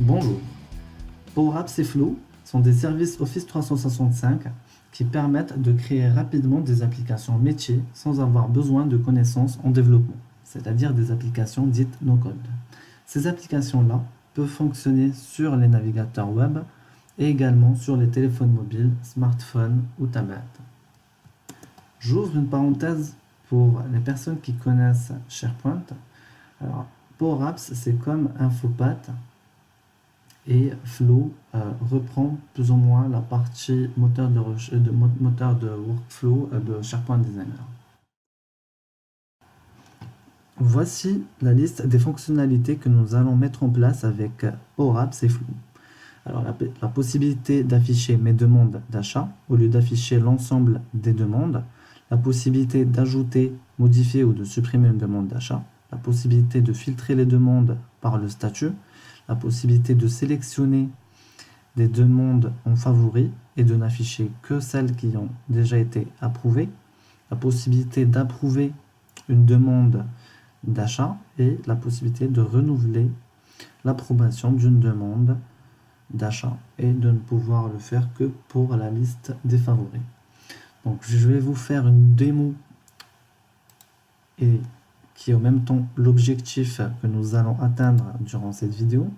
Bonjour. Power Apps et Flow sont des services Office 365 qui permettent de créer rapidement des applications métiers sans avoir besoin de connaissances en développement, c'est-à-dire des applications dites no-code. Ces applications-là peuvent fonctionner sur les navigateurs web et également sur les téléphones mobiles, smartphones ou tablettes. J'ouvre une parenthèse pour les personnes qui connaissent SharePoint. Alors, Power Apps, c'est comme Infopath et Flow reprend plus ou moins la partie moteur de workflow de SharePoint Designer. Voici la liste des fonctionnalités que nous allons mettre en place avec Power Apps et Flow. Alors, la possibilité d'afficher mes demandes d'achat au lieu d'afficher l'ensemble des demandes, la possibilité d'ajouter, modifier ou de supprimer une demande d'achat, la possibilité de filtrer les demandes par le statut, la possibilité de sélectionner des demandes en favoris et de n'afficher que celles qui ont déjà été approuvées, la possibilité d'approuver une demande d'achat et la possibilité de renouveler l'approbation d'une demande d'achat et de ne pouvoir le faire que pour la liste des favoris. Donc je vais vous faire une démo et qui est en même temps l'objectif que nous allons atteindre durant cette vidéo.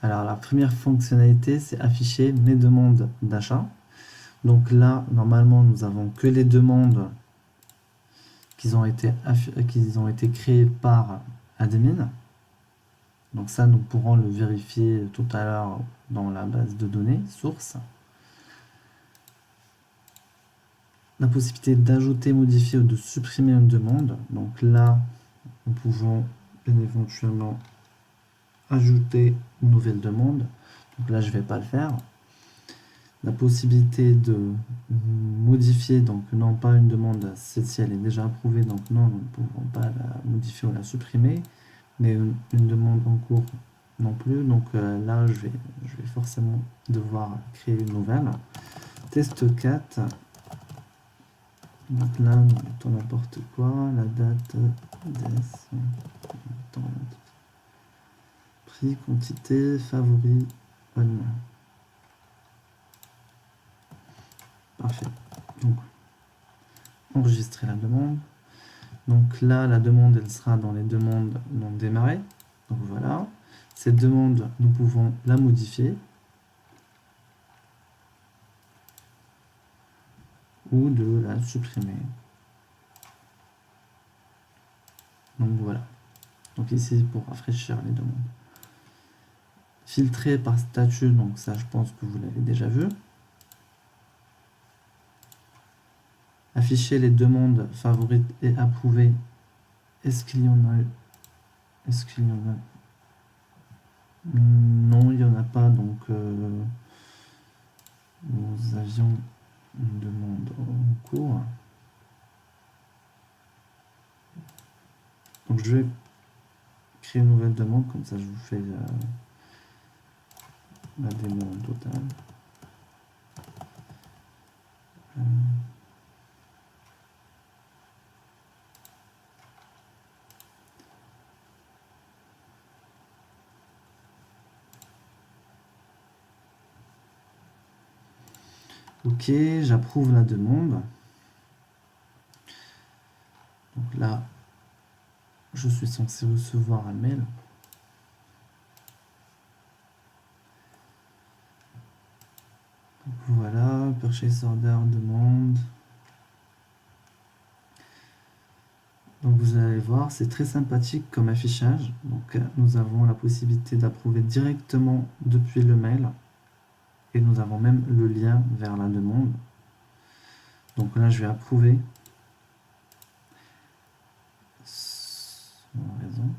Alors la première fonctionnalité, c'est afficher mes demandes d'achat. Donc là, normalement, nous avons que les demandes qui ont été créées par admin. Donc ça, nous pourrons le vérifier tout à l'heure dans la base de données source. La possibilité d'ajouter, modifier ou de supprimer une demande. Donc là, nous pouvons éventuellement ajouter une nouvelle demande. Donc là, je ne vais pas le faire. La possibilité de modifier, donc non pas une demande, celle-ci elle est déjà approuvée, donc non, nous ne pouvons pas la modifier ou la supprimer, mais une demande en cours non plus. Donc là, je vais forcément devoir créer une nouvelle. Test 4. Donc là, nous mettons n'importe quoi, la date, prix, quantité, favori, on. Parfait. Donc, enregistrer la demande. Donc là, la demande, elle sera dans les demandes non démarrées. Donc voilà. Cette demande, nous pouvons la modifier ou de la supprimer. Donc voilà. Donc ici, pour rafraîchir les demandes. Filtrer par statut, donc ça, je pense que vous l'avez déjà vu. Afficher les demandes favorites et approuvées. Est-ce qu'il y en a? Est-ce qu'il y en a? Non, il n'y en a pas. Donc, nous avions une demande en cours. Donc, je vais créer une nouvelle demande. Comme ça, je vous fais la démo totale. Ok, j'approuve la demande. Donc là, je suis censé recevoir un mail. Donc voilà, purchase order, demande. Donc vous allez voir, c'est très sympathique comme affichage. Donc nous avons la possibilité d'approuver directement depuis le mail. Et nous avons même le lien vers la demande. Donc là, je vais approuver. Sans raison.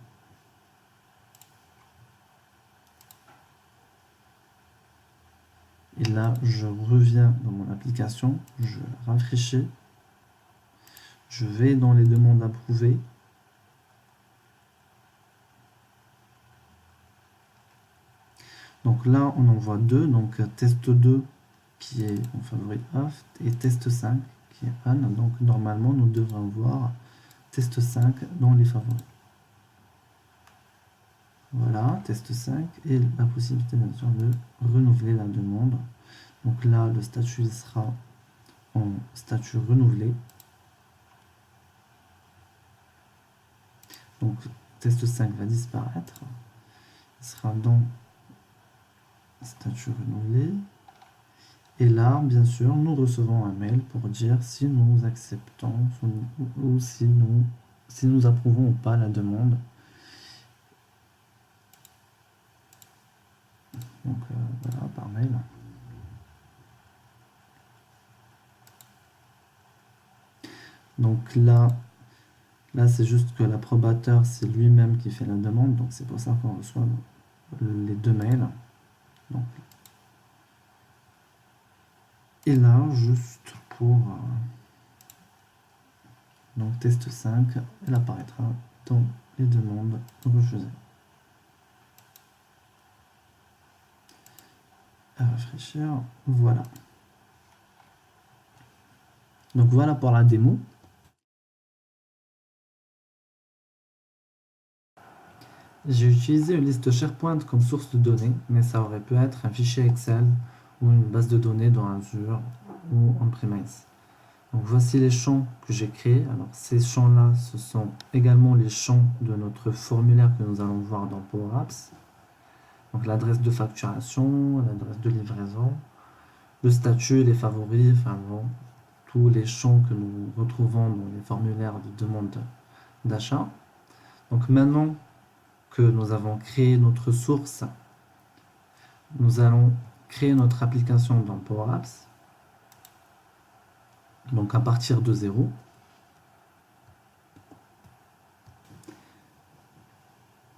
Et là, je reviens dans mon application, je rafraîchis. Je vais dans les demandes approuvées. Donc là, on en voit deux. Donc test 2 qui est en favori off et test 5 qui est Anne. Donc normalement, nous devons voir test 5 dans les favoris. Voilà, test 5 et la possibilité bien sûr de renouveler la demande. Donc là, le statut sera en statut renouvelé. Donc test 5 va disparaître. Il sera dans statut renouvelé. Et là, bien sûr, nous recevons un mail pour dire si nous acceptons ou si nous approuvons ou pas la demande. Donc voilà, par mail. Donc là c'est juste que l'approbateur, c'est lui-même qui fait la demande. Donc c'est pour ça qu'on reçoit les deux mails. Donc, et là, juste pour donc test 5, elle apparaîtra dans les demandes refusées. À rafraîchir, voilà. Donc voilà pour la démo. J'ai utilisé une liste SharePoint comme source de données, mais ça aurait pu être un fichier Excel ou une base de données dans Azure ou on-premise. Donc voici les champs que j'ai créés. Alors ces champs-là, ce sont également les champs de notre formulaire que nous allons voir dans Power Apps. Donc l'adresse de facturation, l'adresse de livraison, le statut, les favoris, enfin bon, tous les champs que nous retrouvons dans les formulaires de demande d'achat. Donc maintenant que nous avons créé notre source, nous allons créer notre application dans Power Apps. Donc à partir de 0.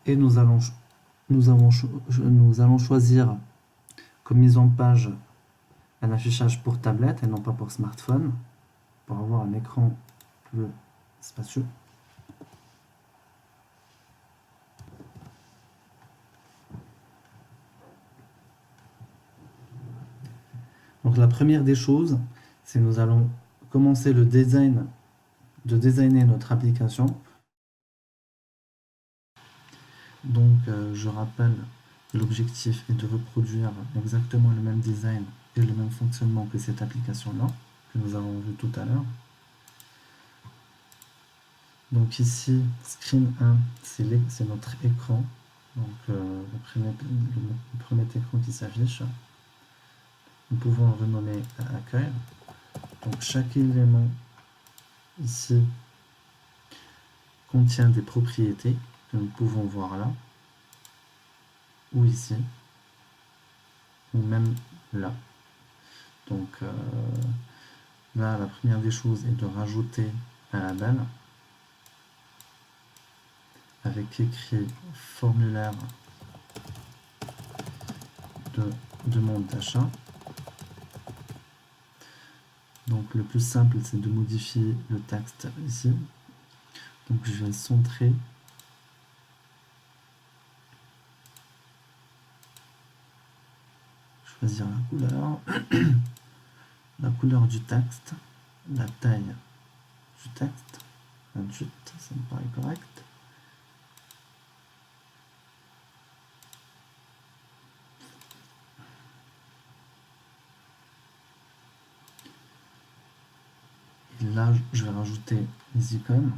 Et nous allons choisir comme mise en page un affichage pour tablette et non pas pour smartphone, pour avoir un écran plus spacieux. Donc la première des choses, c'est que nous allons commencer de designer notre application. Donc je rappelle que l'objectif est de reproduire exactement le même design et le même fonctionnement que cette application-là, que nous avons vu tout à l'heure. Donc ici, Screen 1, c'est notre écran, donc le premier écran qui s'affiche. Nous pouvons le renommer Accueil. Donc chaque élément ici contient des propriétés que nous pouvons voir là, ou ici, ou même là. Donc là, la première des choses est de rajouter un label avec écrit formulaire de demande d'achat. Donc le plus simple, c'est de modifier le texte ici. Donc je vais centrer. Choisir la couleur. La couleur du texte. La taille du texte. 28, ça me paraît correct. Et là, je vais rajouter les icônes.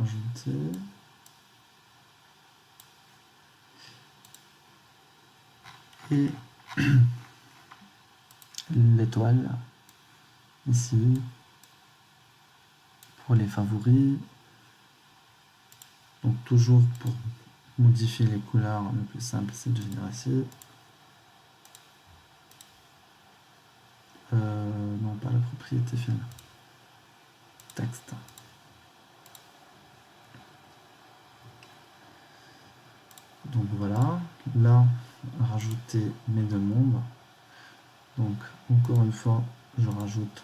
Ajouter. Et l'étoile ici pour les favoris. Donc toujours pour modifier les couleurs, le plus simple c'est de venir ici. Non, pas la propriété finale. Texte. Donc voilà, là, rajouter mes demandes. Donc encore une fois, je rajoute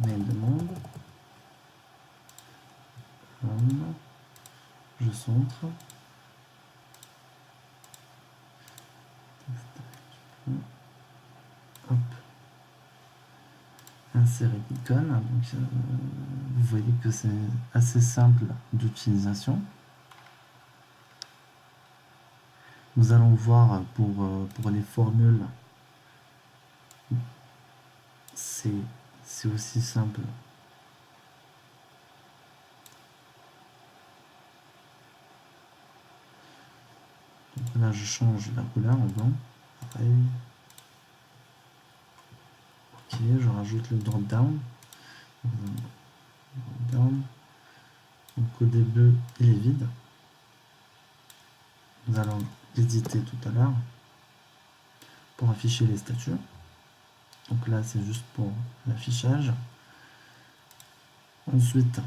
mes demandes. montre. Hop. Insérer icône. Donc, vous voyez que c'est assez simple d'utilisation. Nous allons voir pour les formules, c'est aussi simple. Donc là, je change la couleur en blanc. Pareil. Ok, je rajoute le drop down. Donc au début, il est vide. Nous allons l'éditer tout à l'heure pour afficher les statuts. Donc là, c'est juste pour l'affichage. Ensuite,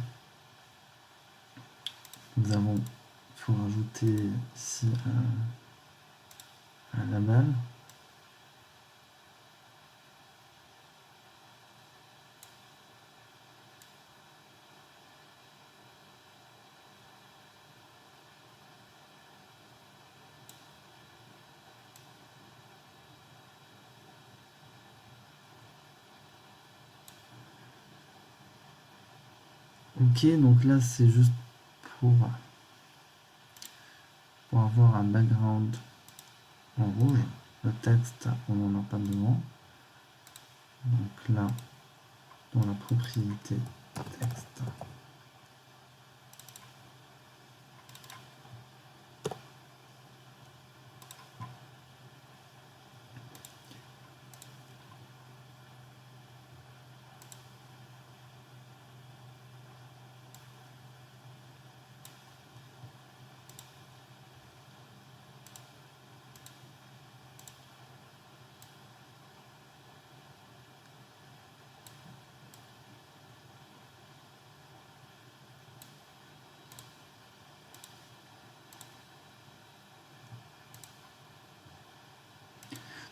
nous avons, il faut rajouter ici un label. Ok, donc là c'est juste pour avoir un background en rouge. Le texte, on n'en a pas besoin. Donc là, dans la propriété texte,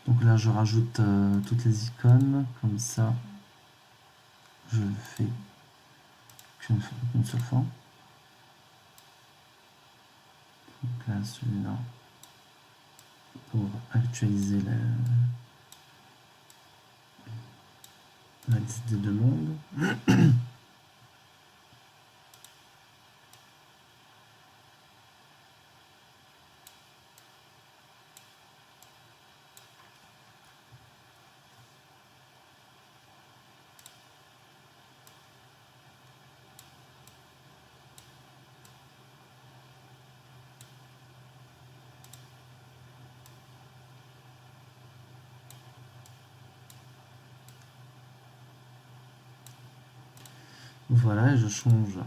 donc là je rajoute toutes les icônes, comme ça je fais qu'une seule fois. Donc là celui-là pour actualiser la liste des demandes. Voilà, et je change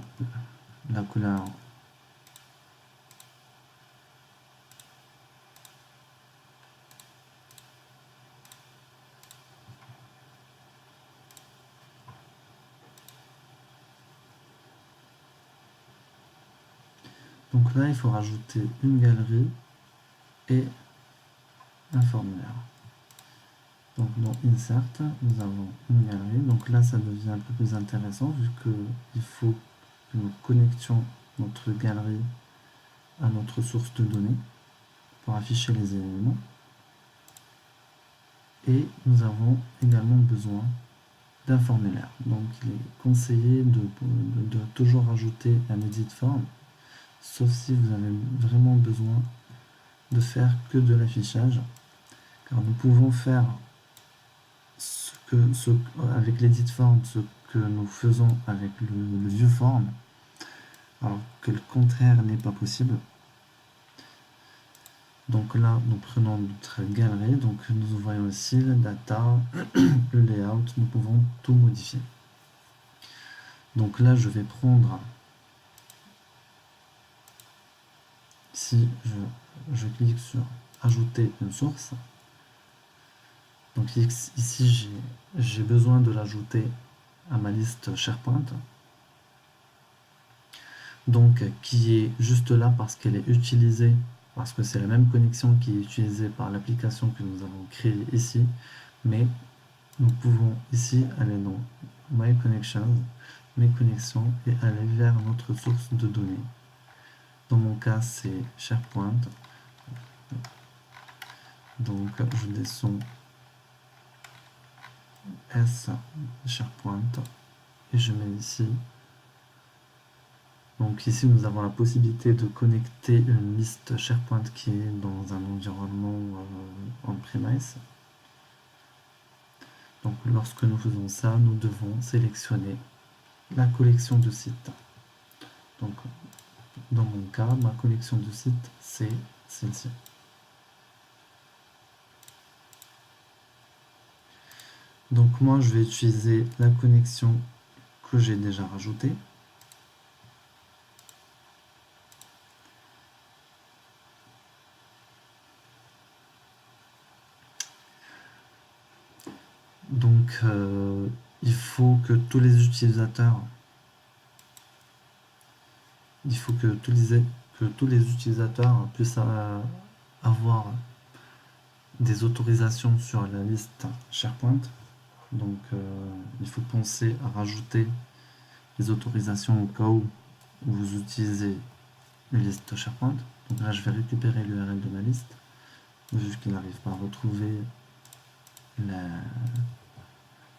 la couleur. Donc là, il faut rajouter une galerie et un formulaire. Donc dans Insert, nous avons une galerie. Donc là, ça devient un peu plus intéressant vu qu'il faut que nous connections notre galerie à notre source de données pour afficher les éléments. Et nous avons également besoin d'un formulaire. Donc il est conseillé de toujours rajouter un edit form, sauf si vous avez vraiment besoin de faire que de l'affichage, car nous pouvons faire avec l'edit form ce que nous faisons avec le vieux form, alors que le contraire n'est pas possible. Donc là, nous prenons notre galerie, donc nous voyons ici le data, le layout, nous pouvons tout modifier. Donc là, je vais prendre, si je clique sur ajouter une source, donc ici j'ai besoin de l'ajouter à ma liste SharePoint, donc qui est juste là parce qu'elle est utilisée, parce que c'est la même connexion qui est utilisée par l'application que nous avons créée ici, mais nous pouvons ici aller dans My Connections, mes connexions, et aller vers notre source de données. Dans mon cas, c'est SharePoint. Donc, je descends S SharePoint et je mets ici. Donc ici, nous avons la possibilité de connecter une liste SharePoint qui est dans un environnement on-premise. Donc lorsque nous faisons ça, nous devons sélectionner la collection de sites. Donc dans mon cas, ma collection de sites, c'est celle-ci. Donc moi, je vais utiliser la connexion que j'ai déjà rajoutée. Donc il faut que tous les utilisateurs puissent avoir des autorisations sur la liste SharePoint. Donc il faut penser à rajouter les autorisations au cas où vous utilisez une liste SharePoint. Donc là, je vais récupérer l'URL de ma liste, vu qu'il n'arrive pas à retrouver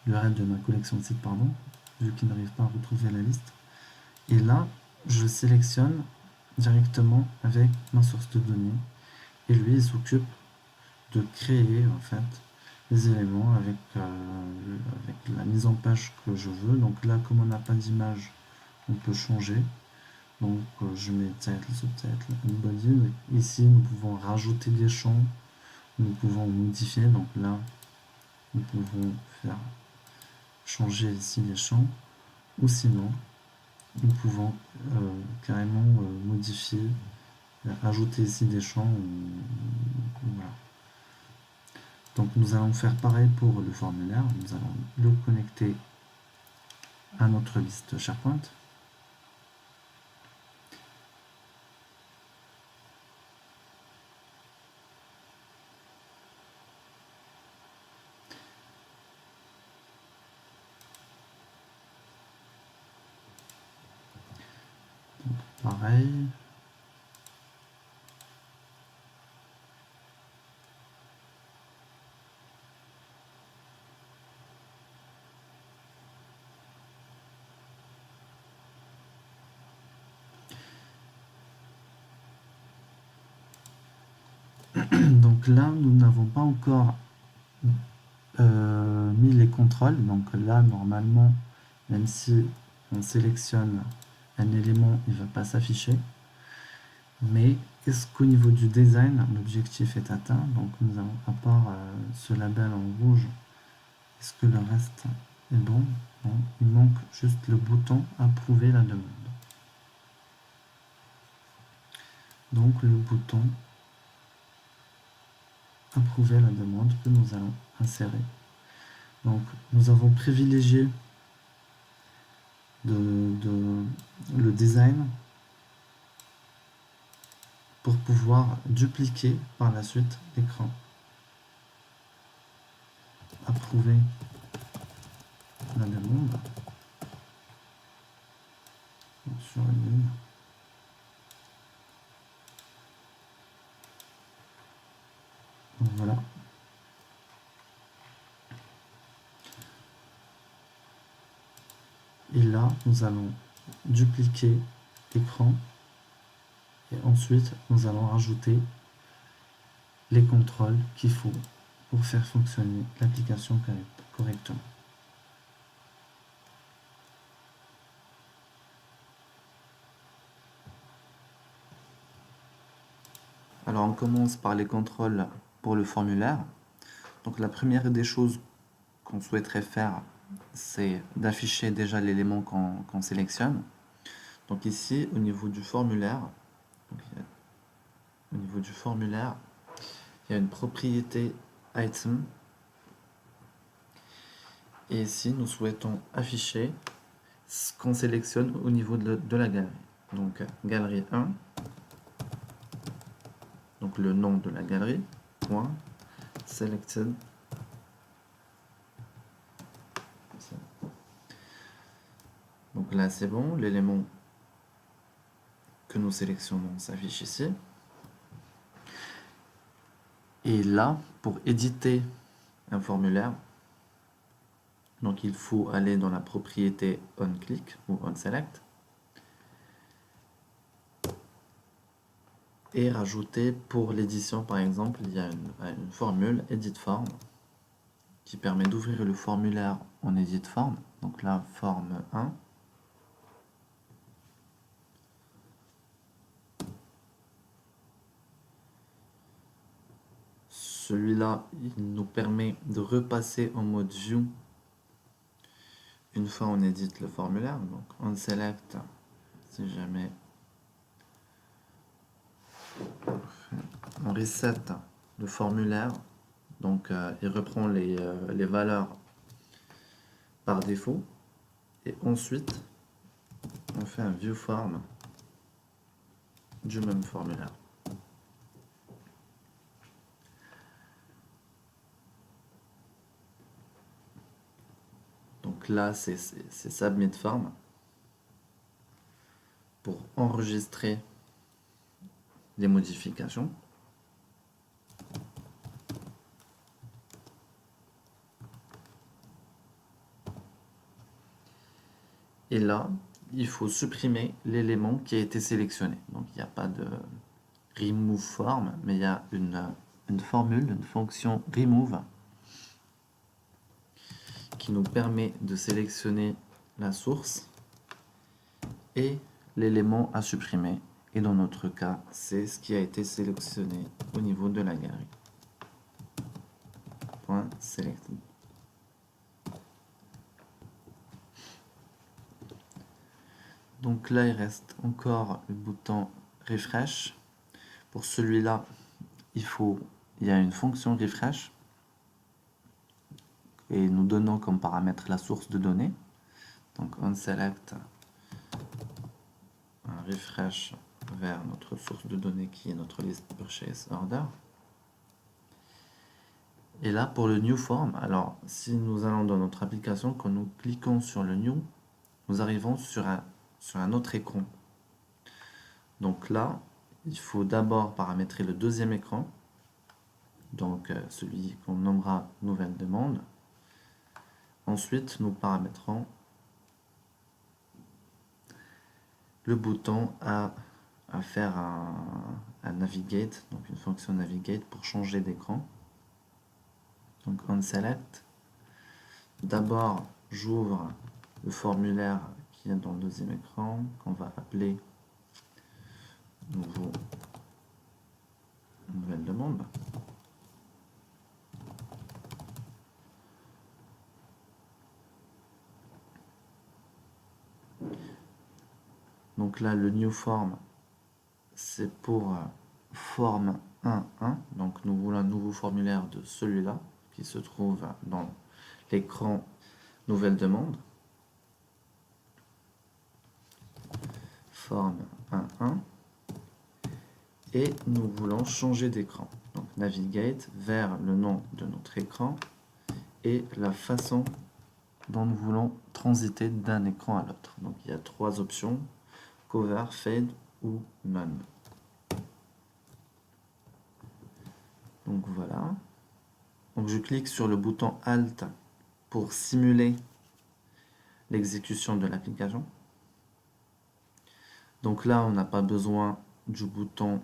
l'URL de ma collection de sites, pardon, vu qu'il n'arrive pas à retrouver la liste. Et là, je sélectionne directement avec ma source de données, et lui, il s'occupe de créer en fait les éléments avec la mise en page que je veux. Donc là, comme on n'a pas d'image, on peut changer. Donc je mets title, subtitle, body. Ici, nous pouvons rajouter des champs, nous pouvons modifier. Donc là, nous pouvons faire changer ici les champs, ou sinon, nous pouvons carrément modifier, ajouter ici des champs. Voilà. Donc nous allons faire pareil pour le formulaire. Nous allons le connecter à notre liste SharePoint. Pareil. Donc là, nous n'avons pas encore mis les contrôles. Donc là, normalement, même si on sélectionne un élément, il ne va pas s'afficher. Mais est-ce qu'au niveau du design, l'objectif est atteint? Donc nous avons, à part ce label en rouge, est-ce que le reste est bon? Non, il manque juste le bouton approuver la demande. Donc le bouton approuver la demande que nous allons insérer. Donc nous avons privilégié le design pour pouvoir dupliquer par la suite l'écran. Approuver la demande. Donc, sur une ligne. Donc, voilà. Et là, nous allons dupliquer l'écran et ensuite nous allons rajouter les contrôles qu'il faut pour faire fonctionner l'application correctement. Alors on commence par les contrôles pour le formulaire. Donc la première des choses qu'on souhaiterait faire, c'est d'afficher déjà l'élément qu'on sélectionne. Donc ici, au niveau du formulaire, il y a une propriété item. Et ici, nous souhaitons afficher ce qu'on sélectionne au niveau de la galerie. Donc galerie 1, donc le nom de la galerie, point, selected. Donc là c'est bon, l'élément que nous sélectionnons s'affiche ici. Et là, pour éditer un formulaire, donc il faut aller dans la propriété onClick ou onSelect et rajouter pour l'édition, par exemple, il y a une formule Edit Form qui permet d'ouvrir le formulaire en Edit Form. Donc là, forme 1. Celui-là, il nous permet de repasser en mode View une fois on édite le formulaire. Donc on select, si jamais on reset le formulaire, donc il reprend les valeurs par défaut. Et ensuite, on fait un View Form du même formulaire. Donc là, c'est Submit Form pour enregistrer les modifications. Et là, il faut supprimer l'élément qui a été sélectionné. Donc il n'y a pas de Remove Form, mais il y a une formule, une fonction Remove qui nous permet de sélectionner la source et l'élément à supprimer. Et dans notre cas, c'est ce qui a été sélectionné au niveau de la galerie. Point selected. Donc là, il reste encore le bouton Refresh. Pour celui-là, il y a une fonction Refresh et nous donnons comme paramètre la source de données. Donc on select un refresh vers notre source de données qui est notre list purchase order. Et là pour le new form, alors si nous allons dans notre application, quand nous cliquons sur le new, nous arrivons sur un autre écran. Donc là, il faut d'abord paramétrer le deuxième écran, donc celui qu'on nommera nouvelle demande. Ensuite, nous paramétrons le bouton à faire un navigate, donc une fonction navigate pour changer d'écran. Donc on select. D'abord, j'ouvre le formulaire qui est dans le deuxième écran, qu'on va appeler nouvelle demande. Donc là, le new form, c'est pour forme 1.1. Donc nous voulons un nouveau formulaire de celui-là qui se trouve dans l'écran nouvelle demande. Forme 1.1. Et nous voulons changer d'écran. Donc navigate vers le nom de notre écran et la façon dont nous voulons transiter d'un écran à l'autre. Donc il y a trois options: cover, fade ou none. Donc voilà. Donc je clique sur le bouton Alt pour simuler l'exécution de l'application. Donc là, on n'a pas besoin du bouton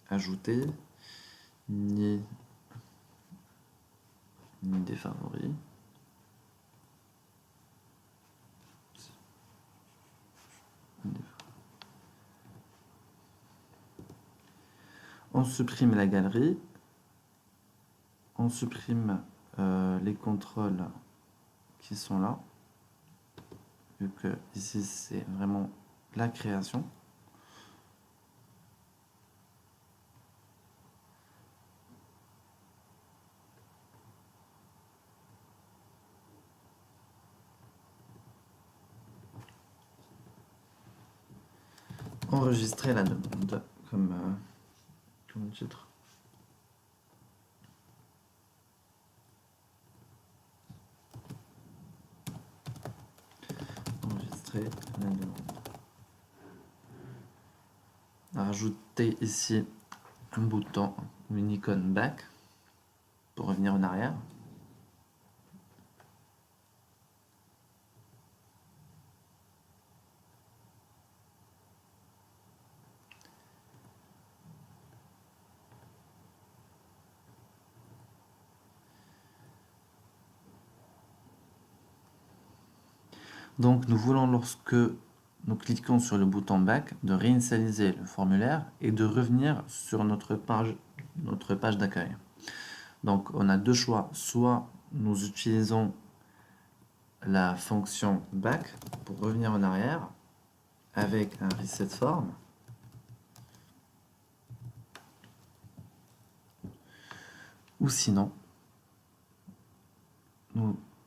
ajouter ni des favoris. On supprime la galerie, on supprime les contrôles qui sont là, vu que ici c'est vraiment la création. Enregistrer la demande comme titre. Enregistrer la demande. rajouter ici un bouton ou une icône back pour revenir en arrière. Donc nous voulons, lorsque nous cliquons sur le bouton back, de réinitialiser le formulaire et de revenir sur notre page d'accueil. Donc on a deux choix, soit nous utilisons la fonction back pour revenir en arrière avec un reset form, ou sinon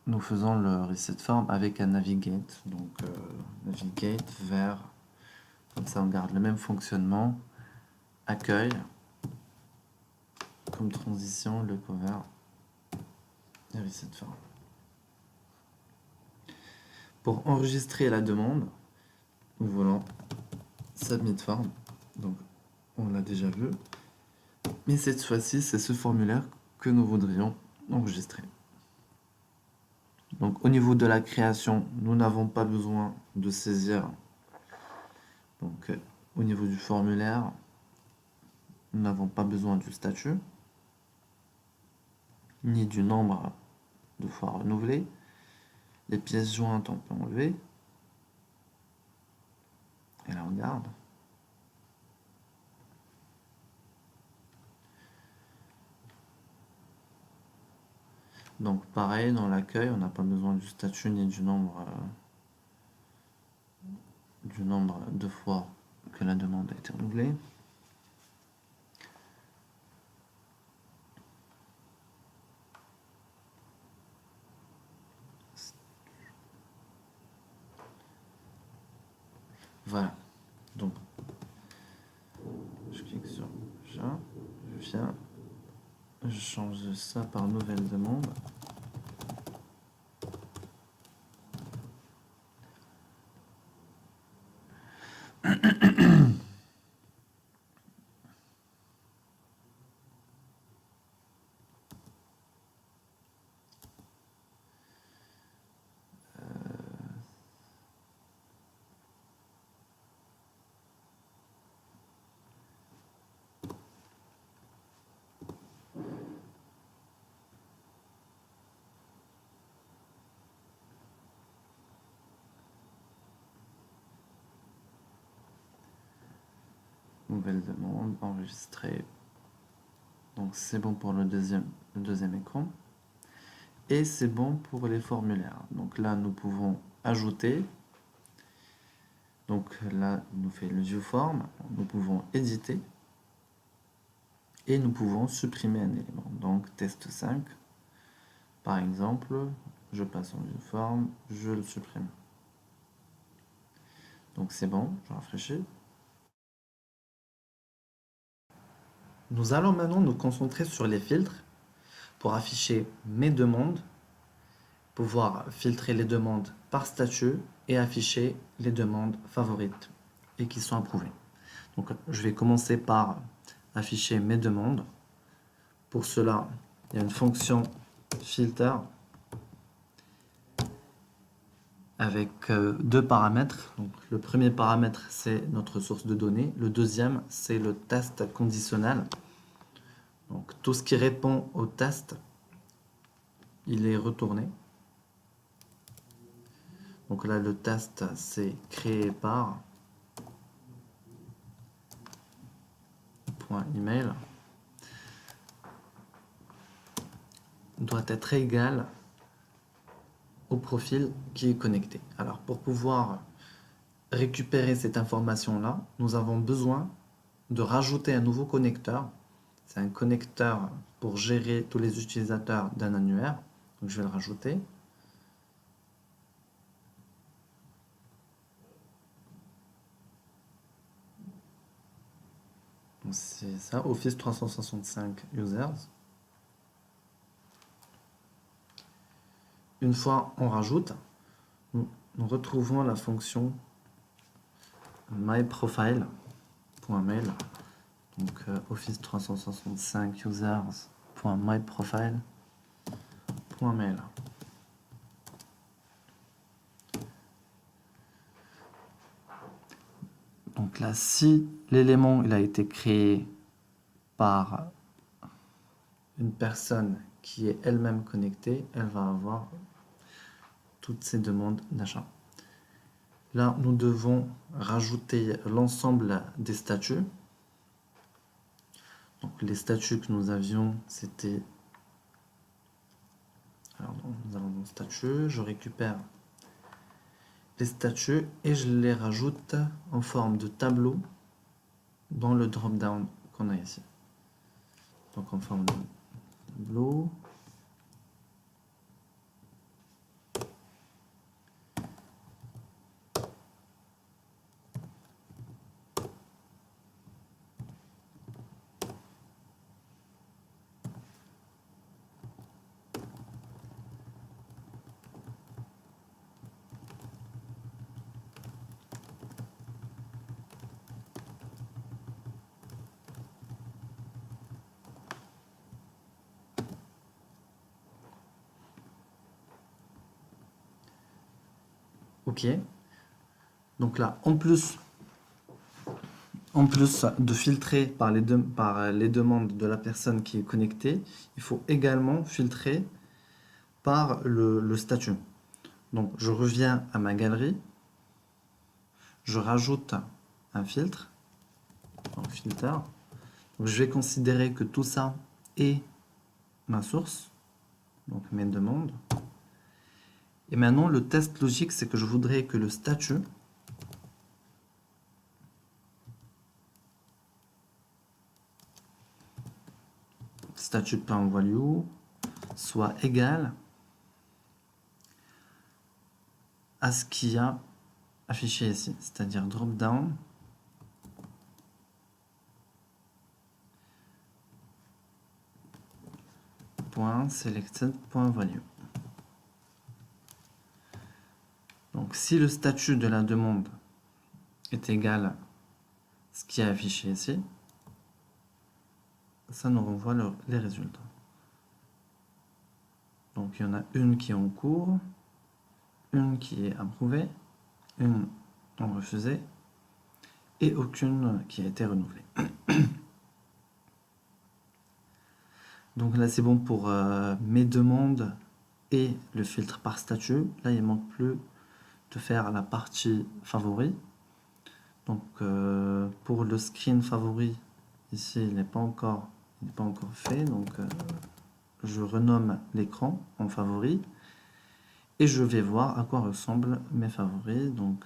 nous faisons le reset form avec un navigate, donc navigate vers, comme ça on garde le même fonctionnement, accueil, comme transition, le cover et reset form. Pour enregistrer la demande, nous voulons submit form, donc on l'a déjà vu, mais cette fois-ci c'est ce formulaire que nous voudrions enregistrer. Donc au niveau de la création, nous n'avons pas besoin de saisir. Donc au niveau du formulaire, nous n'avons pas besoin du statut, ni du nombre de fois renouvelé. Les pièces jointes, on peut enlever. Et là, on garde. Donc pareil, dans l'accueil, on n'a pas besoin du statut ni du nombre de fois que la demande a été renouvelée. Voilà. Donc, je clique sur ça, je viens, je change ça par nouvelle demande. Nouvelle demande, enregistrée. Donc c'est bon pour le deuxième écran. Et c'est bon pour les formulaires. Donc là, nous pouvons ajouter. Donc là, il nous fait le view form. Nous pouvons éditer. Et nous pouvons supprimer un élément. Donc test 5. Par exemple, je passe en view form, je le supprime. Donc c'est bon, je rafraîchis. Nous allons maintenant nous concentrer sur les filtres pour afficher mes demandes, pouvoir filtrer les demandes par statut et afficher les demandes favorites et qui sont approuvées. Donc je vais commencer par afficher mes demandes. Pour cela, il y a une fonction filter avec deux paramètres. Donc, le premier paramètre, c'est notre source de données. Le deuxième, c'est le test conditionnel. Donc, tout ce qui répond au test, il est retourné. Donc là, le test, c'est créé par .email doit être égal au profil qui est connecté. Alors, pour pouvoir récupérer cette information-là, nous avons besoin de rajouter un nouveau connecteur. C'est un connecteur pour gérer tous les utilisateurs d'un annuaire. Donc, je vais le rajouter. C'est ça, Office 365 Users. Une fois on rajoute, nous retrouvons la fonction MyProfile .mail, donc Office 365 users.myprofile.mail. Donc là, si l'élément il a été créé par une personne qui est elle-même connectée, elle va avoir toutes ces demandes d'achat. Là, nous devons rajouter l'ensemble des statuts. Donc les statuts que nous avions, c'était... Alors, nous allons dans statut, je récupère les statuts et je les rajoute en forme de tableau dans le drop-down qu'on a ici. Donc en forme de tableau. Ok. Donc là, en plus de filtrer par les demandes de la personne qui est connectée, il faut également filtrer par le statut. Donc je reviens à ma galerie, je rajoute un filtre, donc filter. Donc, je vais considérer que tout ça est ma source, donc mes demandes. Et maintenant le test logique, c'est que je voudrais que le statut statut.value soit égal à ce qu'il y a affiché ici, c'est-à-dire drop-down .selected.value. Donc si le statut de la demande est égal à ce qui est affiché ici, ça nous renvoie les résultats. Donc il y en a une qui est en cours, une qui est approuvée, une en refusée et aucune qui a été renouvelée. Donc là c'est bon pour mes demandes et le filtre par statut. Là il ne manque plus de faire la partie favori. Donc pour le screen favori, ici il n'est pas encore fait. Donc je renomme l'écran en favori et je vais voir à quoi ressemblent mes favoris. Donc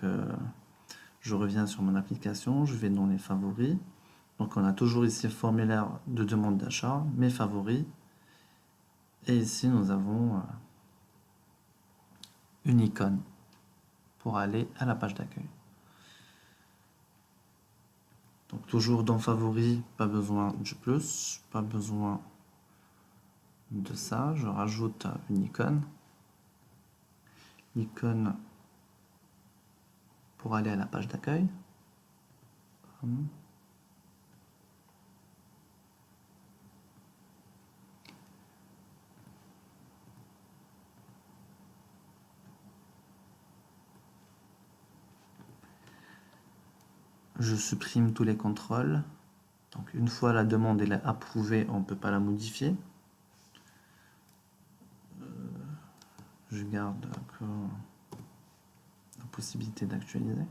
je reviens sur mon application, je vais dans les favoris. Donc on a toujours ici le formulaire de demande d'achat, mes favoris. Et ici nous avons une icône pour aller à la page d'accueil. Donc toujours dans favoris, pas besoin du plus, pas besoin de ça. Je rajoute une icône. L'icône pour aller à la page d'accueil. Je supprime tous les contrôles. Donc une fois la demande est approuvée, on ne peut pas la modifier. Je garde la possibilité d'actualiser.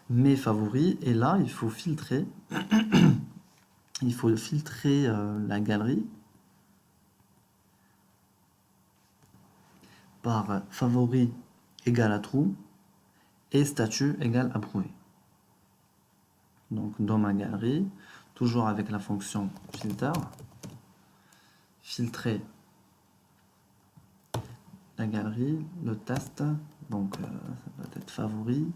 Mes favoris, et là il faut filtrer la galerie par favori égale à true et statut égale approuvé. Donc dans ma galerie, toujours avec la fonction filter, filtrer la galerie, le test, donc ça va être favori,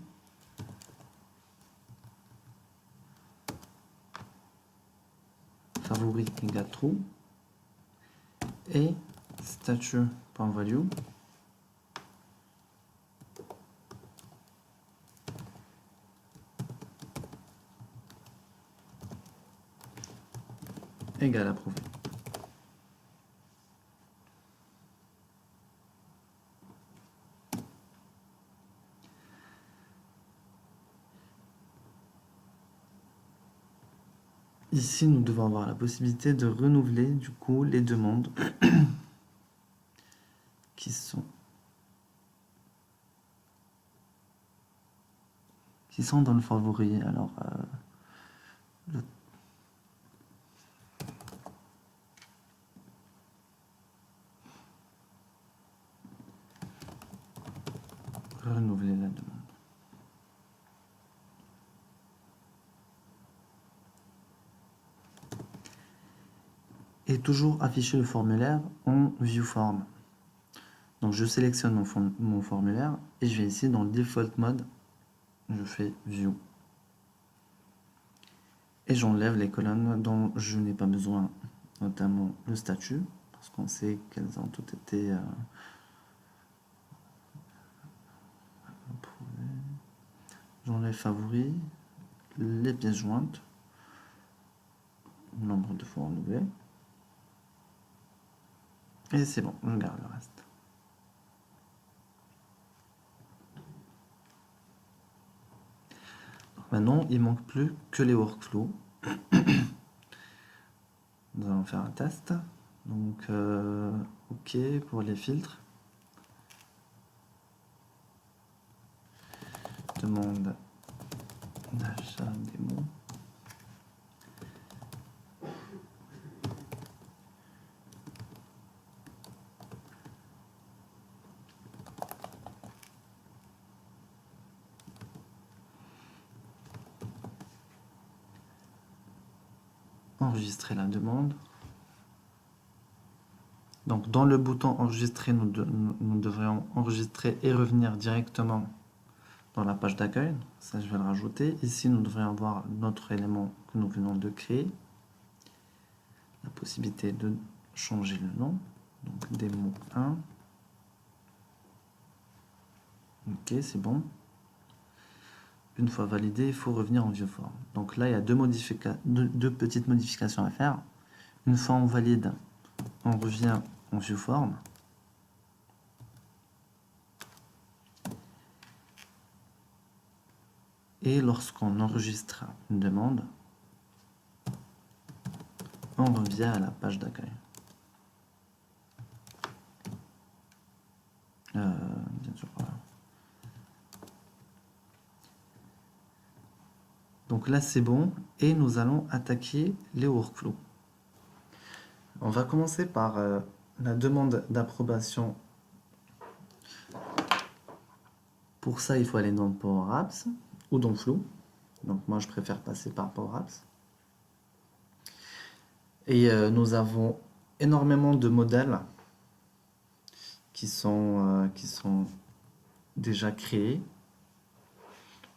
favori égale true, et statut.value égale approuvé. Ici, nous devons avoir la possibilité de renouveler du coup les demandes qui sont dans le favori. Alors, renouveler la demande. Et toujours afficher le formulaire en view form. Donc je sélectionne mon formulaire et je vais ici dans le default mode, je fais view. Et j'enlève les colonnes dont je n'ai pas besoin, notamment le statut, parce qu'on sait qu'elles ont toutes été approuvées. J'enlève favoris, les pièces jointes, nombre de fois renouvelé. Et c'est bon, je garde le reste. Donc maintenant, il ne manque plus que les workflows. Nous allons faire un test. Donc, OK pour les filtres. Demande d'achat démo. Enregistrer la demande. Donc dans le bouton enregistrer, nous devrions enregistrer et revenir directement dans la page d'accueil. Ça, je vais le rajouter. Ici, nous devrions avoir notre élément que nous venons de créer. La possibilité de changer le nom. Donc démo 1. OK, c'est bon. Une fois validé, il faut revenir en view form. Donc là, il y a deux petites modifications à faire. Une fois on valide, on revient en view form. Et lorsqu'on enregistre une demande, on revient à la page d'accueil. Bien sûr, voilà. Donc là, c'est bon. Et nous allons attaquer les workflows. On va commencer par la demande d'approbation. Pour ça, il faut aller dans Power Apps ou dans Flow. Donc moi, je préfère passer par Power Apps. Et nous avons énormément de modèles qui sont déjà créés.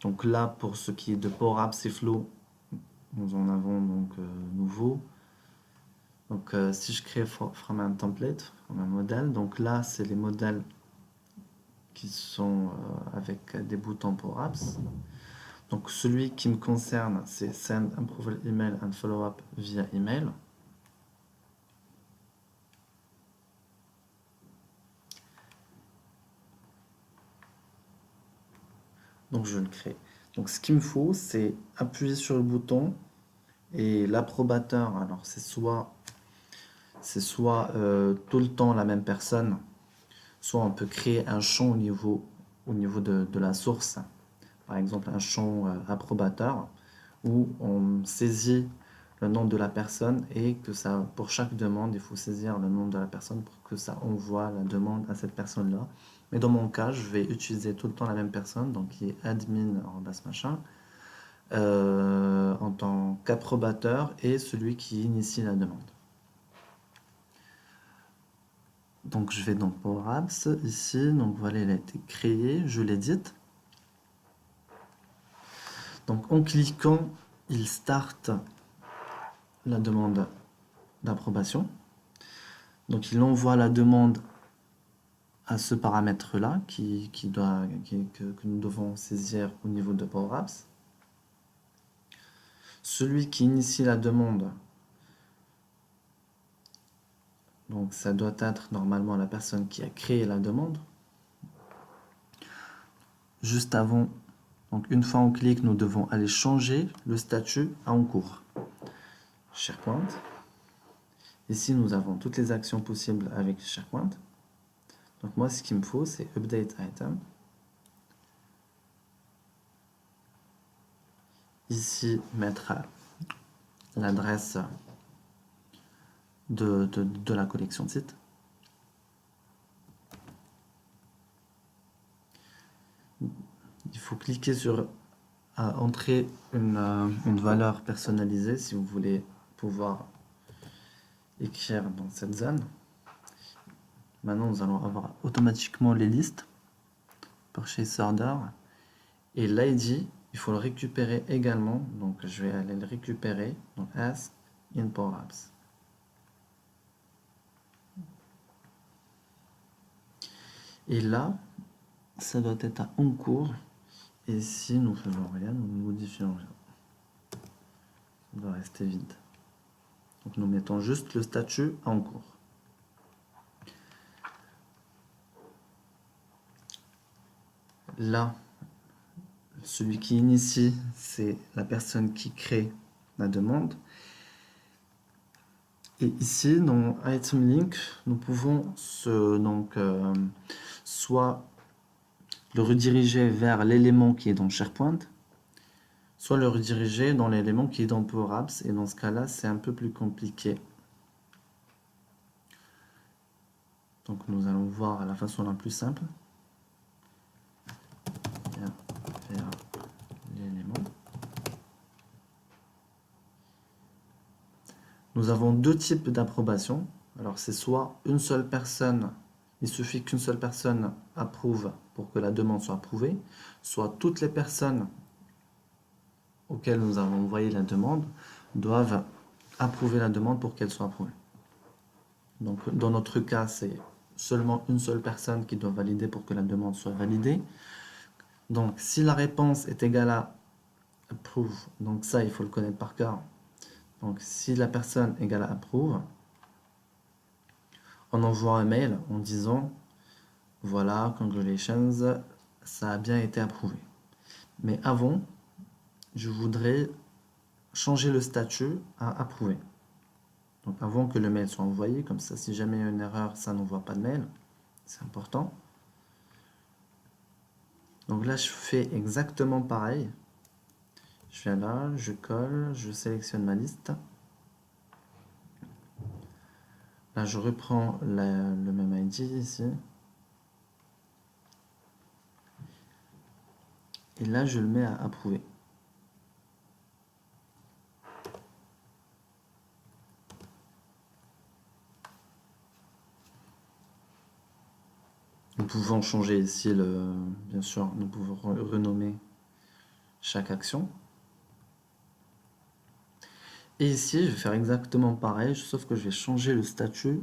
Donc là, pour ce qui est de Power Apps et Flow, nous en avons donc nouveau. Donc si je crée from un template, from un modèle, donc là, c'est les modèles qui sont avec des boutons Power Apps. Donc celui qui me concerne, c'est Send Approval Email and Follow-up via email. Donc je le crée. Donc ce qu'il me faut, c'est appuyer sur le bouton et l'approbateur. Alors c'est soit tout le temps la même personne, soit on peut créer un champ au niveau de la source. Par exemple un champ approbateur où on saisit le nom de la personne et que ça, pour chaque demande, il faut saisir le nom de la personne pour que ça envoie la demande à cette personne-là. Mais dans mon cas, je vais utiliser tout le temps la même personne, donc qui est admin machin, en tant qu'approbateur et celui qui initie la demande. Donc je vais dans Power Apps ici, donc voilà, il a été créé, je l'édite. Donc en cliquant, il start la demande d'approbation. Donc il envoie la demande à ce paramètre-là que nous devons saisir au niveau de Power Apps. Celui qui initie la demande, donc ça doit être normalement la personne qui a créé la demande. Juste avant, donc une fois on clique, nous devons aller changer le statut à en cours. SharePoint. Ici, nous avons toutes les actions possibles avec SharePoint. Donc moi, ce qu'il me faut, c'est Update Item. Ici, mettre l'adresse de la collection de sites. Il faut cliquer sur entrer une valeur personnalisée si vous voulez pouvoir écrire dans cette zone. Maintenant, nous allons avoir automatiquement les listes, Purchase Order, et l'ID, il faut le récupérer également. Donc, je vais aller le récupérer, donc As in Power Apps. Et là, ça doit être à en cours. Et ici, nous ne faisons rien, nous ne modifions rien. Ça doit rester vide. Donc, nous mettons juste le statut en cours. Là, celui qui initie, c'est la personne qui crée la demande. Et ici, dans Item Link, nous pouvons soit le rediriger vers l'élément qui est dans SharePoint, soit le rediriger dans l'élément qui est dans Power Apps. Et dans ce cas-là, c'est un peu plus compliqué. Donc nous allons voir la façon la plus simple. Vers l'élément. Nous avons deux types d'approbation. Alors c'est soit une seule personne, il suffit qu'une seule personne approuve pour que la demande soit approuvée, soit toutes les personnes auxquelles nous avons envoyé la demande doivent approuver la demande pour qu'elle soit approuvée. Donc dans notre cas, c'est seulement une seule personne qui doit valider pour que la demande soit validée. Donc si la réponse est égale à approve, donc ça il faut le connaître par cœur. Donc si la personne égale à approve, on envoie un mail en disant voilà, congratulations, ça a bien été approuvé. Mais avant, je voudrais changer le statut à approuvé. Donc avant que le mail soit envoyé, comme ça si jamais il y a une erreur, ça n'envoie pas de mail. C'est important. Donc là, je fais exactement pareil. Je viens là, je colle, je sélectionne ma liste. Là, je reprends le même ID ici. Et là, je le mets à approuver. Nous pouvons changer ici, bien sûr, nous pouvons renommer chaque action. Et ici, je vais faire exactement pareil, sauf que je vais changer le statut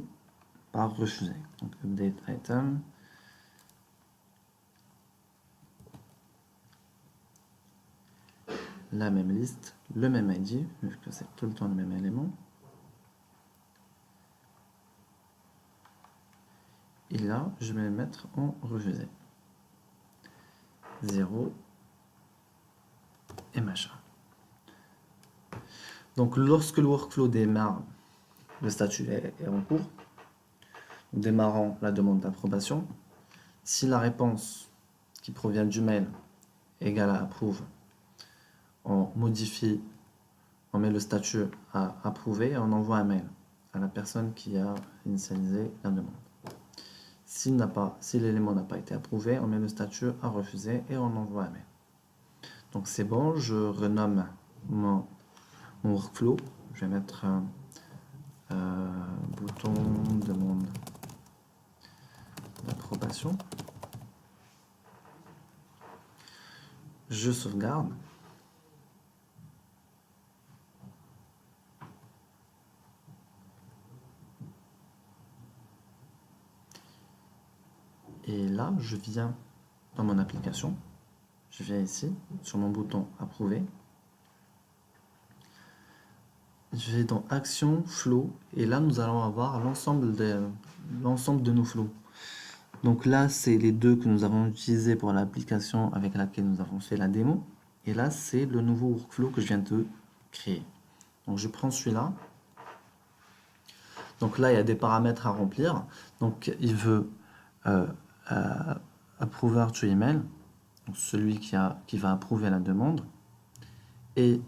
par refuser. Donc, update item. La même liste, le même ID, vu que c'est tout le temps le même élément. Et là, je vais le mettre en refusé. 0 et machin. Donc, lorsque le workflow démarre, le statut est en cours, démarrant la demande d'approbation. Si la réponse qui provient du mail est égale à approuve, on modifie, on met le statut à approuver et on envoie un mail à la personne qui a initialisé la demande. Si l'élément n'a pas été approuvé, on met le statut à refuser et on envoie un mail. Donc c'est bon, je renomme mon workflow. Je vais mettre bouton demande d'approbation. Je sauvegarde. Et là, je viens dans mon application, je viens ici, sur mon bouton approuver. Je vais dans Action, Flow, et là, nous allons avoir l'ensemble de nos flows. Donc là, c'est les deux que nous avons utilisés pour l'application avec laquelle nous avons fait la démo. Et là, c'est le nouveau workflow que je viens de créer. Donc je prends celui-là. Donc là, il y a des paramètres à remplir. Donc il veut approver to email, donc celui qui va approuver la demande, et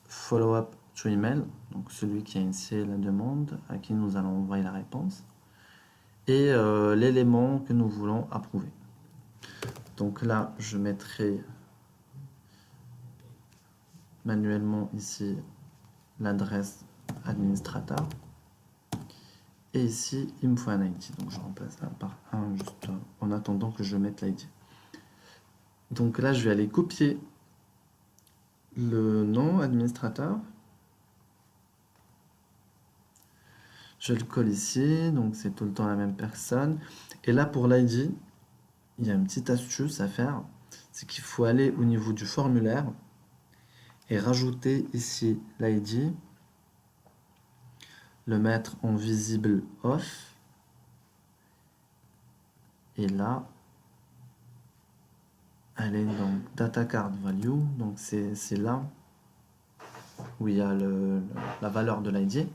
follow-up to email, donc celui qui a initié la demande, à qui nous allons envoyer la réponse, et l'élément que nous voulons approuver. Donc là, je mettrai manuellement ici l'adresse administrateur. Et ici, il me faut un ID. Donc je remplace un par un juste en attendant que je mette l'ID. Donc là, je vais aller copier le nom administrateur. Je le colle ici, donc c'est tout le temps la même personne. Et là, pour l'ID, il y a une petite astuce à faire. C'est qu'il faut aller au niveau du formulaire et rajouter ici l'ID, le mettre en visible off. Et là, aller dans Data Card Value, donc c'est là où il y a la valeur de l'ID.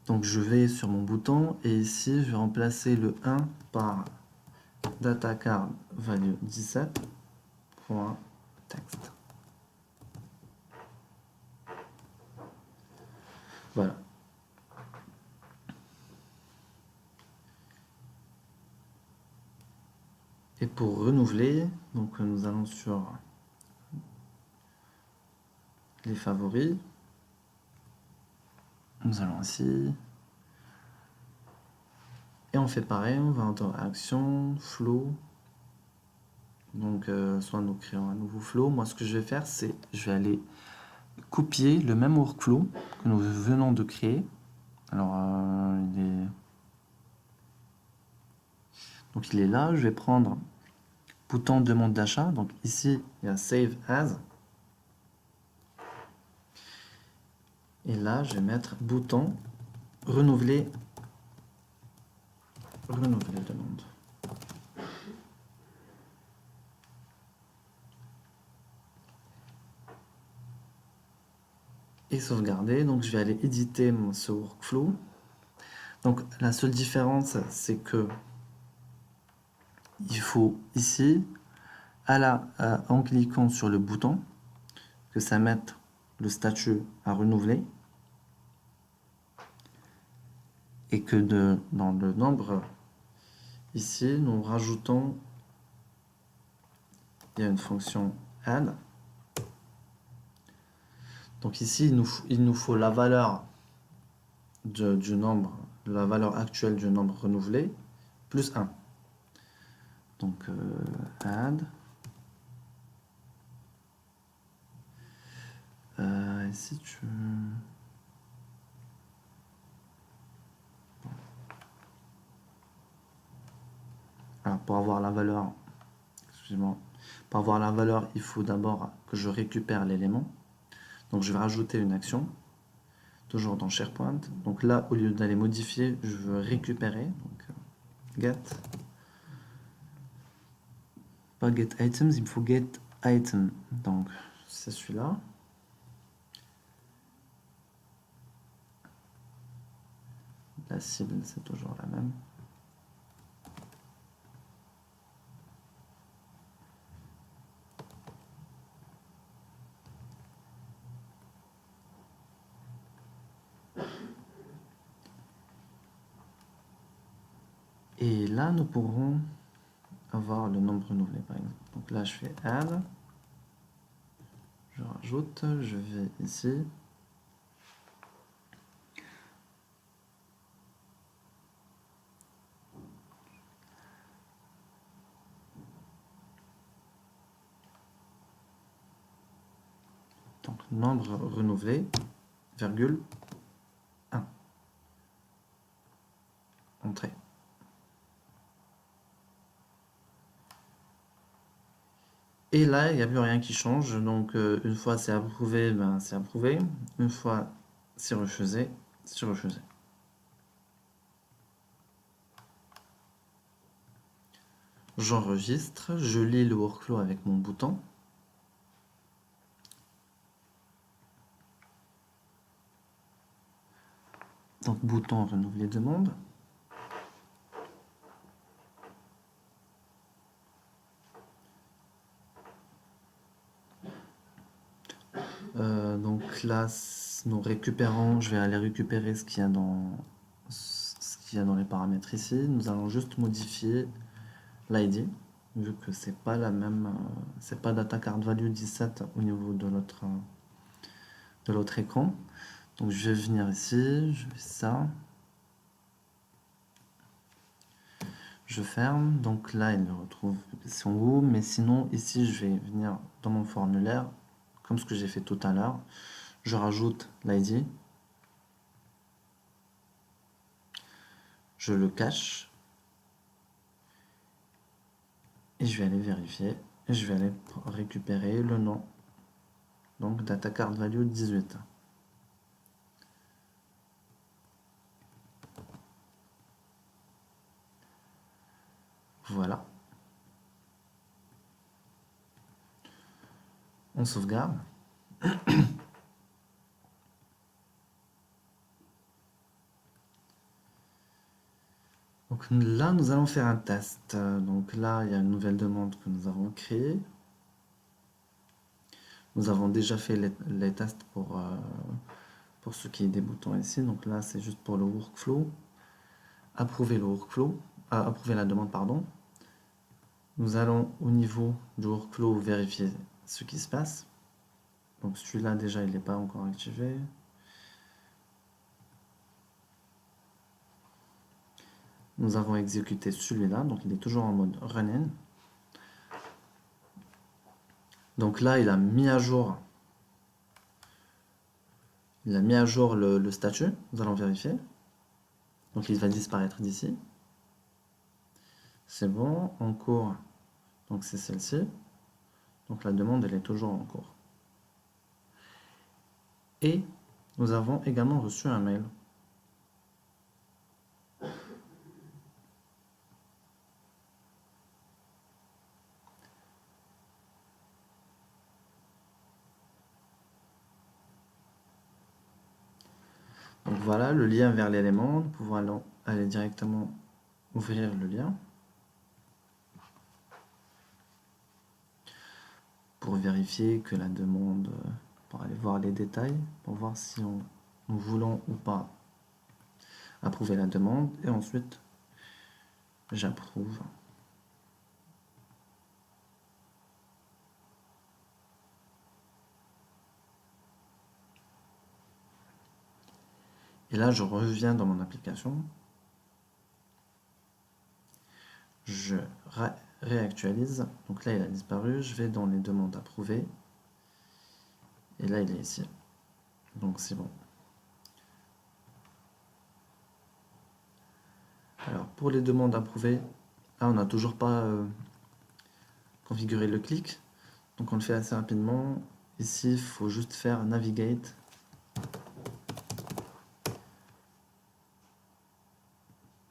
Donc je vais sur mon bouton et ici je vais remplacer le 1 par Data Card Value 17.text. Voilà. Et pour renouveler, donc nous allons sur les favoris. Nous allons ici. Et on fait pareil, on va dans Action, Flow. Donc soit nous créons un nouveau flow. Moi ce que je vais faire, c'est je vais aller copier le même workflow que nous venons de créer. Alors il est là, je vais prendre bouton demande d'achat. Donc ici, il y a Save As. Et là, je vais mettre bouton renouveler demande. Et sauvegarder. Donc je vais aller éditer ce workflow. Donc la seule différence, c'est que il faut ici, en cliquant sur le bouton, que ça mette le statut à renouveler. Et que dans le nombre, ici, nous rajoutons, il y a une fonction add. Donc ici, il nous faut la valeur du nombre, la valeur actuelle du nombre renouvelé, plus 1. Donc add. Ici, Alors, pour avoir la valeur, excusez-moi, pour avoir la valeur, il faut d'abord que je récupère l'élément. Donc je vais rajouter une action, toujours dans SharePoint. Donc là, au lieu d'aller modifier, je veux récupérer. Donc get, pas get items, il me faut get item. Donc c'est celui-là. La cible, c'est toujours la même. Et là, nous pourrons avoir le nombre renouvelé, par exemple. Donc là, je fais add. Je rajoute, je vais ici. Donc nombre renouvelé, virgule, 1. Entrée. Et là, il n'y a plus rien qui change. Donc, une fois c'est approuvé, ben, c'est approuvé. Une fois c'est refusé, c'est refusé. J'enregistre, je lis le workflow avec mon bouton. Donc, bouton renouveler demande. Donc là, nous récupérons, je vais aller récupérer ce qu'il y a dans les paramètres ici. Nous allons juste modifier l'ID, vu que c'est pas la même, c'est pas data card value 17 au niveau de l'autre écran. Donc je vais venir ici, je fais ça, je ferme. Donc là, il me retrouve son haut, mais sinon ici, je vais venir dans mon formulaire, comme ce que j'ai fait tout à l'heure. Je rajoute l'ID, je le cache. Et je vais aller vérifier. Et je vais aller récupérer le nom. Donc data card value 18. Voilà. On sauvegarde. Donc là, nous allons faire un test. Donc là, il y a une nouvelle demande que nous avons créée. Nous avons déjà fait les tests pour ce qui est des boutons ici. Donc là, c'est juste pour le workflow. Approuver le workflow. Approuver la demande, pardon. Nous allons au niveau du workflow vérifier ce qui se passe. Donc celui-là, déjà, il n'est pas encore activé. Nous avons exécuté celui-là, donc il est toujours en mode running. Donc là, il a mis à jour, le statut. Nous allons vérifier. Donc il va disparaître d'ici. C'est bon, en cours. Donc c'est celle-ci. Donc la demande, elle est toujours en cours. Et nous avons également reçu un mail. Donc voilà, le lien vers l'élément. Nous pouvons aller directement ouvrir le lien. Pour vérifier que la demande, pour aller voir les détails, pour voir si nous voulons ou pas approuver la demande. Et ensuite, j'approuve. Et là, je reviens dans mon application. Je réactualise. Donc là, il a disparu. Je vais dans les demandes approuvées. Et là, il est ici. Donc c'est bon. Alors, pour les demandes approuvées, là, on n'a toujours pas configuré le clic. Donc on le fait assez rapidement. Ici, il faut juste faire navigate.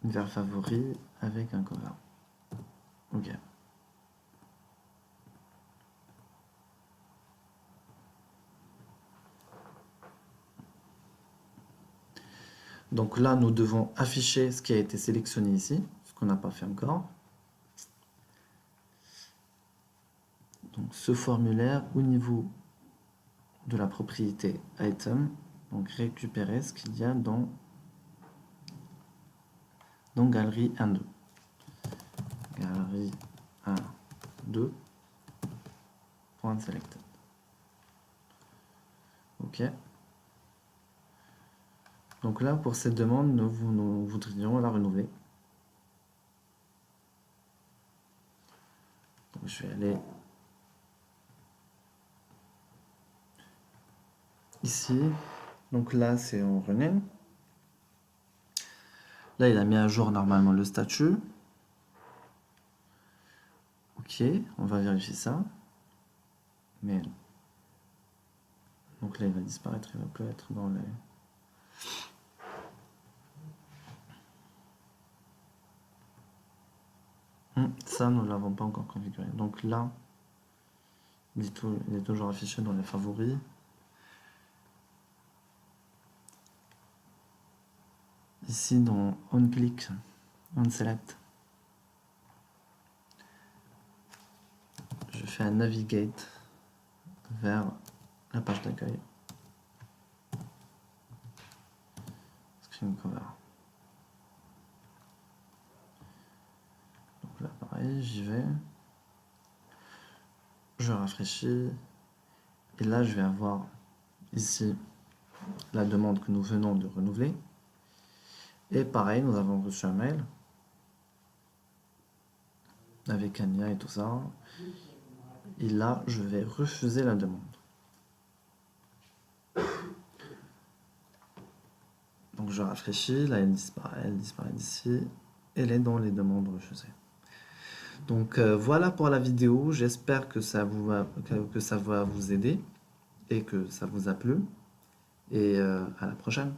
Vers favori avec un cover. Ok. Donc là, nous devons afficher ce qui a été sélectionné ici, ce qu'on n'a pas fait encore. Donc ce formulaire au niveau de la propriété item, donc récupérer ce qu'il y a dans galerie 1, 2. Galerie 1, 2. Point selected. Ok. Donc là, pour cette demande, nous voudrions la renouveler. Donc je vais aller ici. Donc là, c'est en running. Là, il a mis à jour normalement le statut. Ok, on va vérifier ça. mail. Donc là, il va disparaître, il va plus être dans les... Ça, nous ne l'avons pas encore configuré. Donc là, il est toujours affiché dans les favoris. Ici, dans OnClick, OnSelect, je fais un navigate vers la page d'accueil. Screen cover. Donc là, pareil, j'y vais. Je rafraîchis. Et là, je vais avoir ici la demande que nous venons de renouveler. Et pareil, nous avons reçu un mail avec un lien et tout ça. Et là, je vais refuser la demande. Donc je rafraîchis, là elle disparaît d'ici. Elle est dans les demandes refusées. Donc voilà pour la vidéo, j'espère que ça va vous aider et que ça vous a plu. Et à la prochaine.